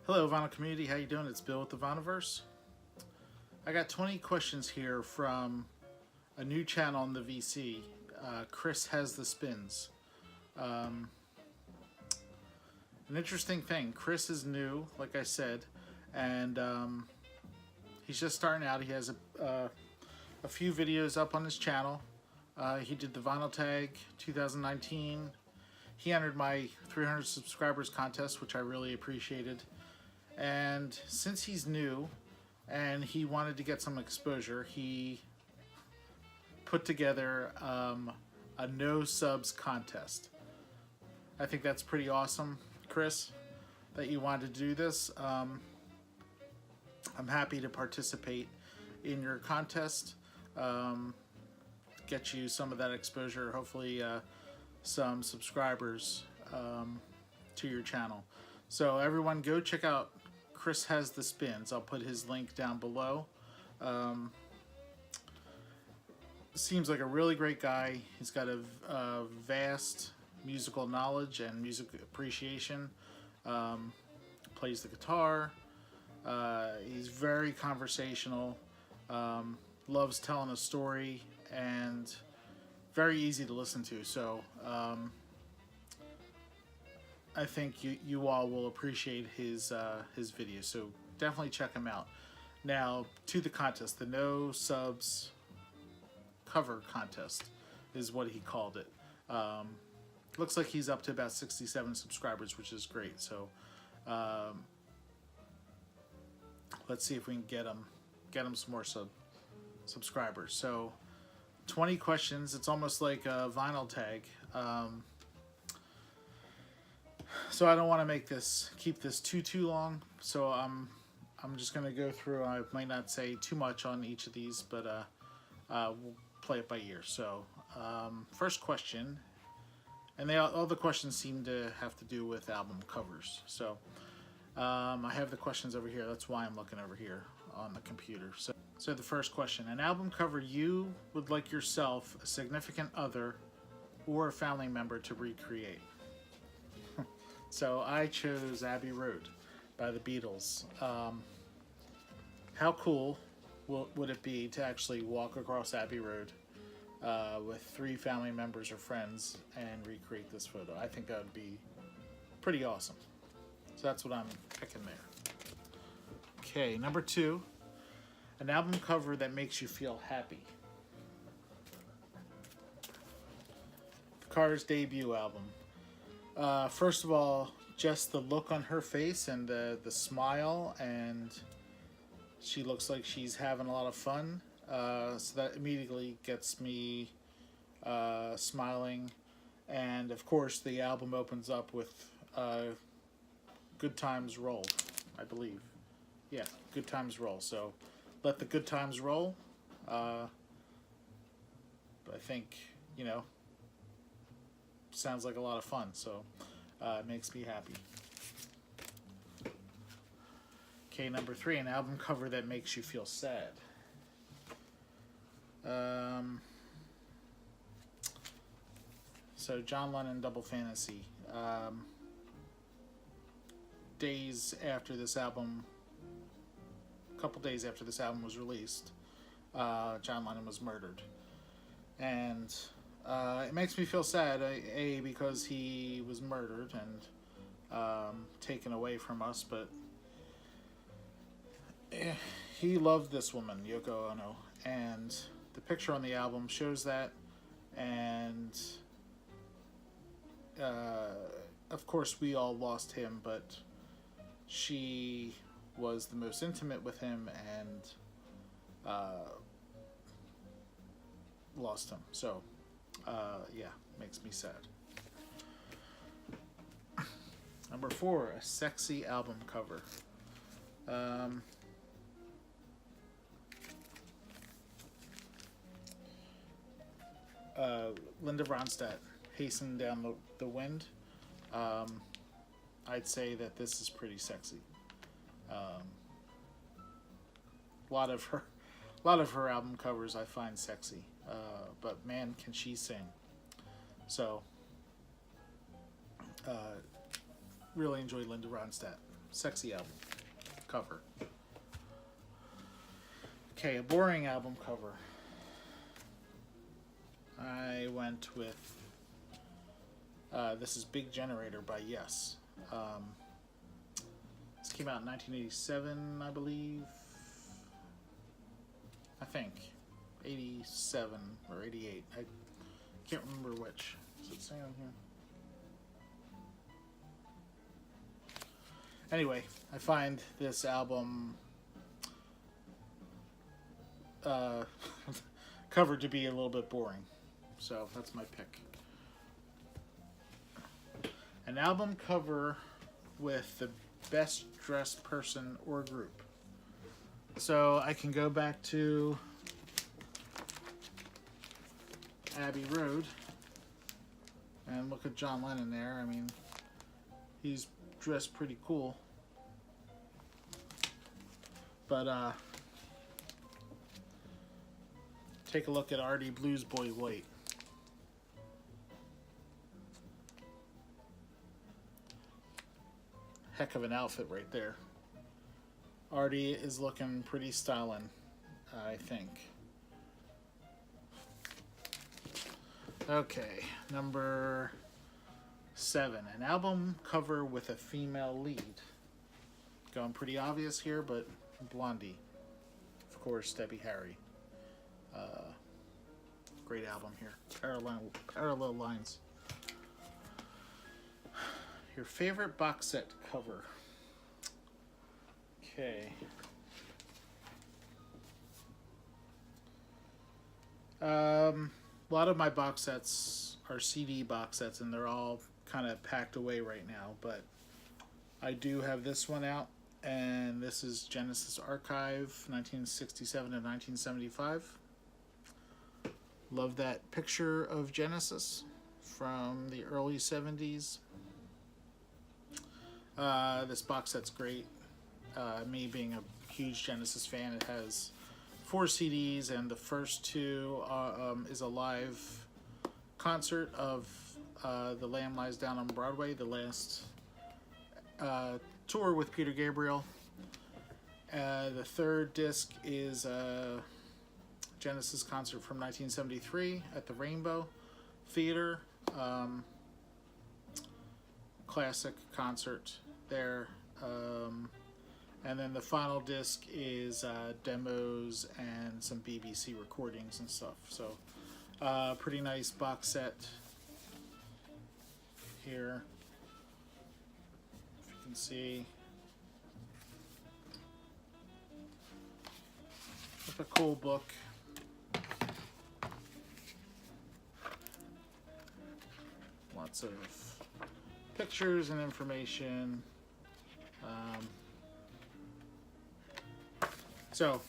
Hello, Vinyl community. How you doing? It's Bill with the Vinyl. I got 20 questions here from a new channel on the VC. Chris Has the Spins. An interesting thing. Chris is new, like I said, and he's just starting out. He has a few videos up on his channel. He did the Vinyl Tag 2019. He entered my 300 subscribers contest, which I really appreciated. And since he's new and he wanted to get some exposure, he put together a no subs contest. I think that's pretty awesome, Chris, that you wanted to do this. I'm happy to participate in your contest, get you some of that exposure, hopefully some subscribers to your channel. So everyone go check out Chris Has the Spins. I'll put his link down below. Seems like a really great guy. He's got a vast musical knowledge and music appreciation. Plays the guitar. He's very conversational. Loves telling a story and very easy to listen to. So I think you all will appreciate his videos, so definitely check him out. Now, to the contest, the no subs cover contest is what he called it. Looks like he's up to about 67 subscribers, which is great. So let's see if we can get him some more subscribers. So 20 questions. It's almost like a Vinyl Tag. So I don't want to keep this too long. So I'm just going to go through. I might not say too much on each of these, but we'll play it by ear. So first question, and all the questions seem to have to do with album covers. So I have the questions over here. That's why I'm looking over here on the computer. So the first question: an album cover you would like yourself, a significant other, or a family member to recreate. So I chose Abbey Road by the Beatles. How cool would it be to actually walk across Abbey Road with 3 family members or friends and recreate this photo? I think that would be pretty awesome. So that's what I'm picking there. Okay, number 2, an album cover that makes you feel happy. The Cars' debut album. First of all, just the look on her face and the smile, and she looks like she's having a lot of fun. So that immediately gets me smiling. And of course, the album opens up with Good Times Roll, I believe. Yeah, Good Times Roll. So let the good times roll. I think, sounds like a lot of fun, so it makes me happy. Okay, number 3, an album cover that makes you feel sad. So John Lennon, Double Fantasy. Days after this album, a couple days after this album was released, John Lennon was murdered. And it makes me feel sad, because he was murdered and taken away from us, but he loved this woman, Yoko Ono, and the picture on the album shows that. And of course we all lost him, but she was the most intimate with him and lost him. So yeah, makes me sad. Number 4, a sexy album cover. Linda Ronstadt, Hasten Down the Wind. I'd say that this is pretty sexy. A lot of her album covers I find sexy, but man, can she sing. So really enjoy Linda Ronstadt. sexy album cover. Okay, a boring album cover. I went with this is Big Generator by Yes. This came out in 1987, I believe. I think 87 or 88. I can't remember which. Does it say on here? Anyway, I find this album cover to be a little bit boring, so that's my pick. An album cover with the best dressed person or group. So I can go back to Abbey Road and look at John Lennon there. I mean, he's dressed pretty cool. But take a look at Artie Blues Boy White. Heck of an outfit right there. Artie is looking pretty styling, I think. Okay, number 7. An album cover with a female lead. Going pretty obvious here, but Blondie. Of course, Debbie Harry. Great album here. Parallel Lines. Your favorite box set cover. Okay. A lot of my box sets are CD box sets, and they're all kind of packed away right now, but I do have this one out, and this is Genesis Archive 1967 to 1975. Love that picture of Genesis from the early 70s. This box set's great. Me being a huge Genesis fan, it has 4 CDs, and the first 2 is a live concert of The Lamb Lies Down on Broadway, the last tour with Peter Gabriel. The third disc is a Genesis concert from 1973 at the Rainbow Theater. Classic concert there. And then the final disc is demos and some BBC recordings and stuff. So pretty nice box set here. If you can see. It's a cool book. Lots of pictures and information.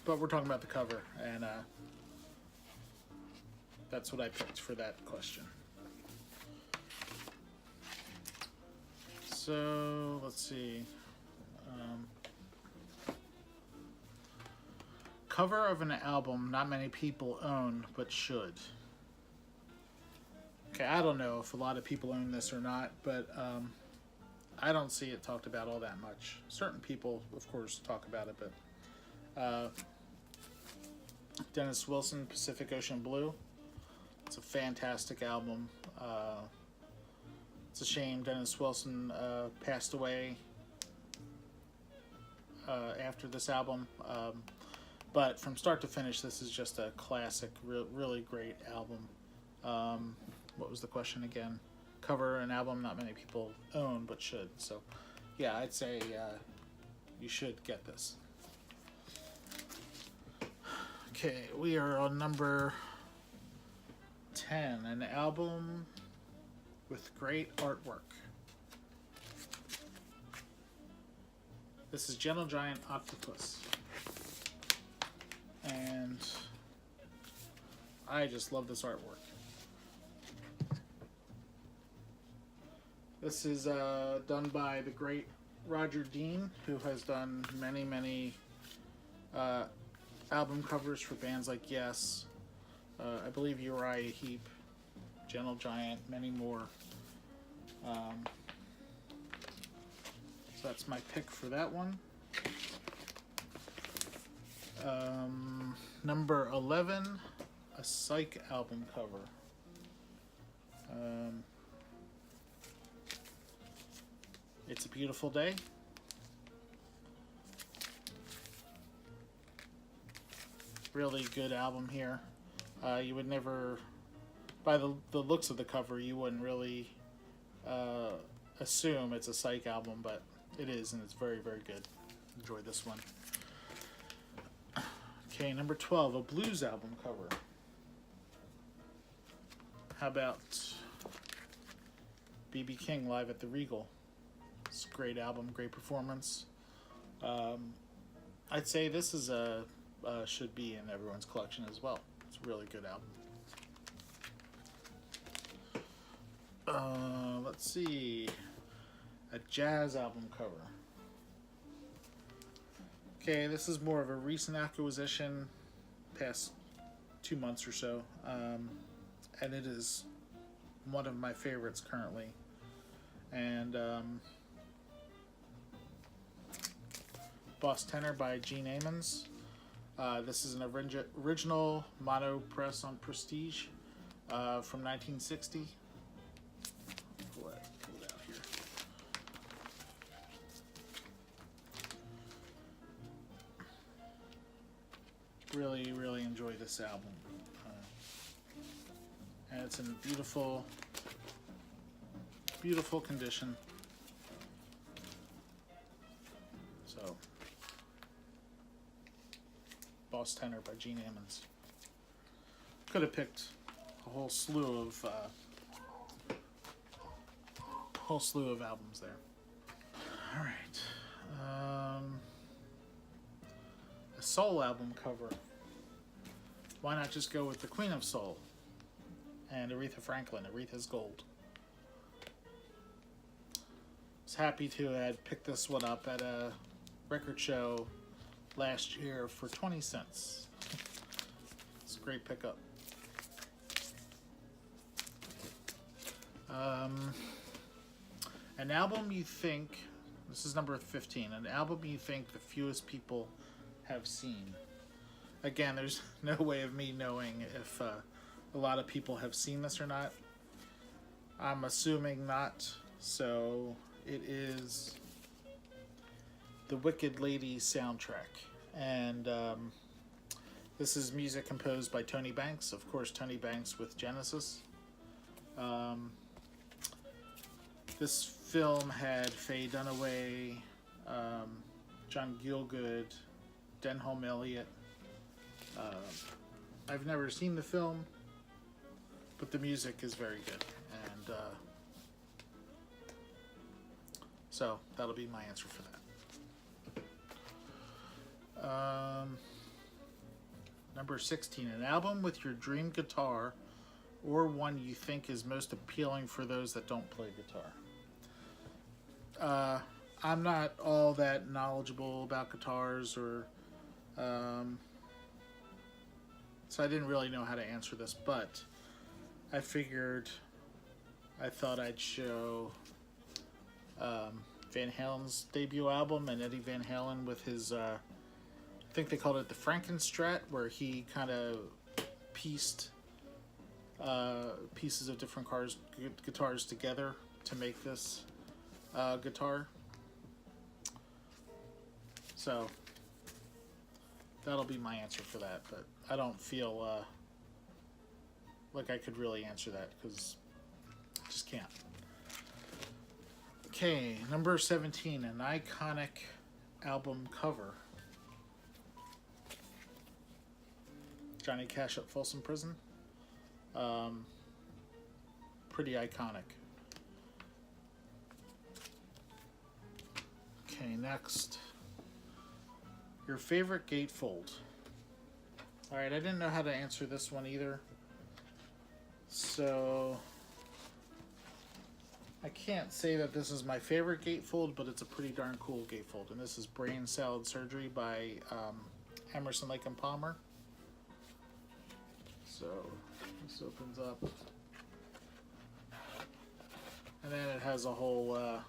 But we're talking about the cover, and that's what I picked for that question. So, let's see. Cover of an album not many people own, but should. Okay, I don't know if a lot of people own this or not, but I don't see it talked about all that much. Certain people, of course, talk about it, but Dennis Wilson, Pacific Ocean Blue. It's a fantastic album. It's a shame Dennis Wilson passed away after this album. But from start to finish, this is just a classic, really great album. What was the question again? Cover an album not many people own but should. So, yeah, I'd say you should get this. Okay, we are on number 10. An album with great artwork. This is Gentle Giant Octopus. And I just love this artwork. This is done by the great Roger Dean, who has done many album covers for bands like Yes, I believe Uriah Heep, Gentle Giant, many more. So So that's my pick for that one. Number 11, a Psych album cover. It's a Beautiful Day. Really good album here. You would never, by the looks of the cover, you wouldn't really assume it's a Psych album, but it is, and it's very, very good. Enjoy this one. Okay, number 12, a blues album cover. How about B.B. King live at the Regal? It's a great album, great performance. I'd say this is should be in everyone's collection as well. It's a really good album. Let's see, a jazz album cover. Okay, this is more of a recent acquisition, past 2 months or so, and it is one of my favorites currently. And Boss Tenor by Gene Ammons. This is an original mono press on Prestige from 1960. Pull it out here. Really, really enjoy this album. And it's in beautiful, beautiful condition. So, Boss Tenor by Gene Ammons. Could have picked a whole slew of albums there. All right, a soul album cover. Why not just go with the Queen of Soul and Aretha Franklin, Aretha's Gold? I was happy to have picked this one up at a record show last year for 20 cents. It's a great pickup. An album you think, this is number 15, an album you think the fewest people have seen. Again, there's no way of me knowing if a lot of people have seen this or not. I'm assuming not, so it is the Wicked Lady soundtrack. And this is music composed by Tony Banks, of course, Tony Banks with Genesis. This film had Faye Dunaway, John Gielgud, Denholm Elliott. I've never seen the film, but the music is very good, and so that'll be my answer for that. Number 16, an album with your dream guitar, or one you think is most appealing for those that don't play guitar. I'm not all that knowledgeable about guitars, or so I didn't really know how to answer this, but I thought I'd show Van Halen's debut album, and Eddie Van Halen with his, I think they called it the Frankenstrat, where he kind of pieced pieces of different guitars together to make this guitar. So that'll be my answer for that, but I don't feel like I could really answer that because I just can't. Okay, number 17, an iconic album cover. Johnny Cash at Folsom Prison. Pretty iconic. Okay, next. Your favorite gatefold. Alright, I didn't know how to answer this one either. So I can't say that this is my favorite gatefold, but it's a pretty darn cool gatefold. And this is Brain Salad Surgery by Emerson, Lake and Palmer. So this opens up. And then it has a whole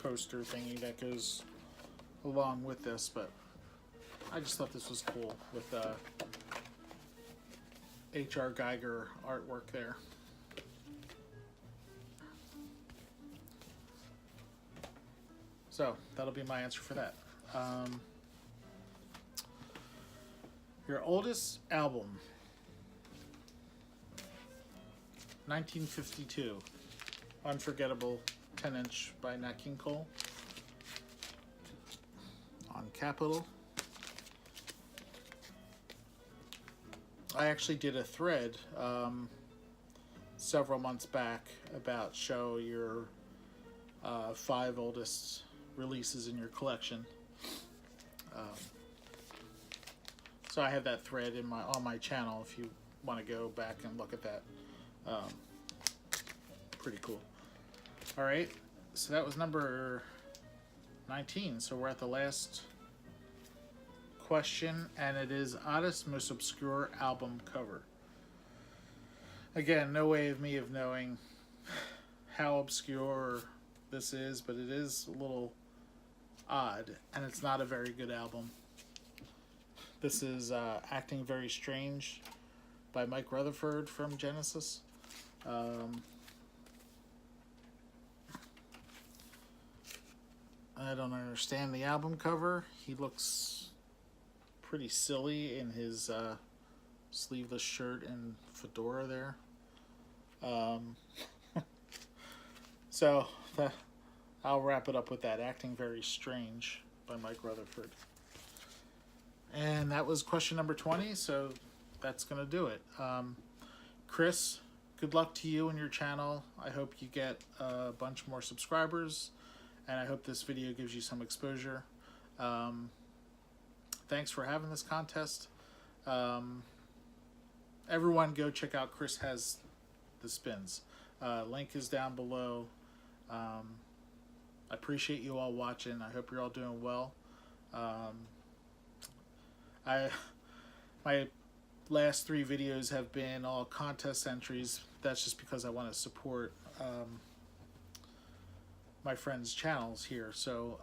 poster thingy that goes along with this, but I just thought this was cool with H.R. Geiger artwork there. So that'll be my answer for that. Your oldest album, 1952, Unforgettable 10-inch by Nat King Cole on Capitol. I actually did a thread several months back about show your 5 oldest releases in your collection. So I have that thread in on my channel if you want to go back and look at that. Pretty cool. All right, so that was number 19. So we're at the last question, and it is oddest, most obscure album cover. Again, no way of me of knowing how obscure this is, but it is a little odd, and it's not a very good album. This is Acting Very Strange by Mike Rutherford from Genesis. I don't understand the album cover. He looks pretty silly in his sleeveless shirt and fedora there. So I'll wrap it up with that. Acting Very Strange by Mike Rutherford. And that was question number 20, so that's going to do it. Chris, good luck to you and your channel. I hope you get a bunch more subscribers, and I hope this video gives you some exposure. Thanks for having this contest. Everyone go check out Chris Has the Spins. Link is down below. I appreciate you all watching. I hope you're all doing well. My last 3 videos have been all contest entries. That's just because I want to support my friends' channels here. So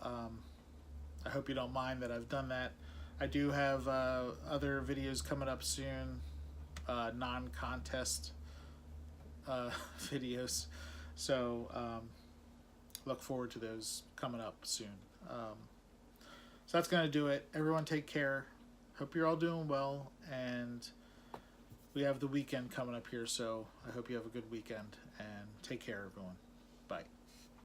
I hope you don't mind that I've done that. I do have other videos coming up soon, non-contest videos. So look forward to those coming up soon. So that's going to do it. Everyone take care. Hope you're all doing well, and we have the weekend coming up here, so I hope you have a good weekend, and take care, everyone. Bye.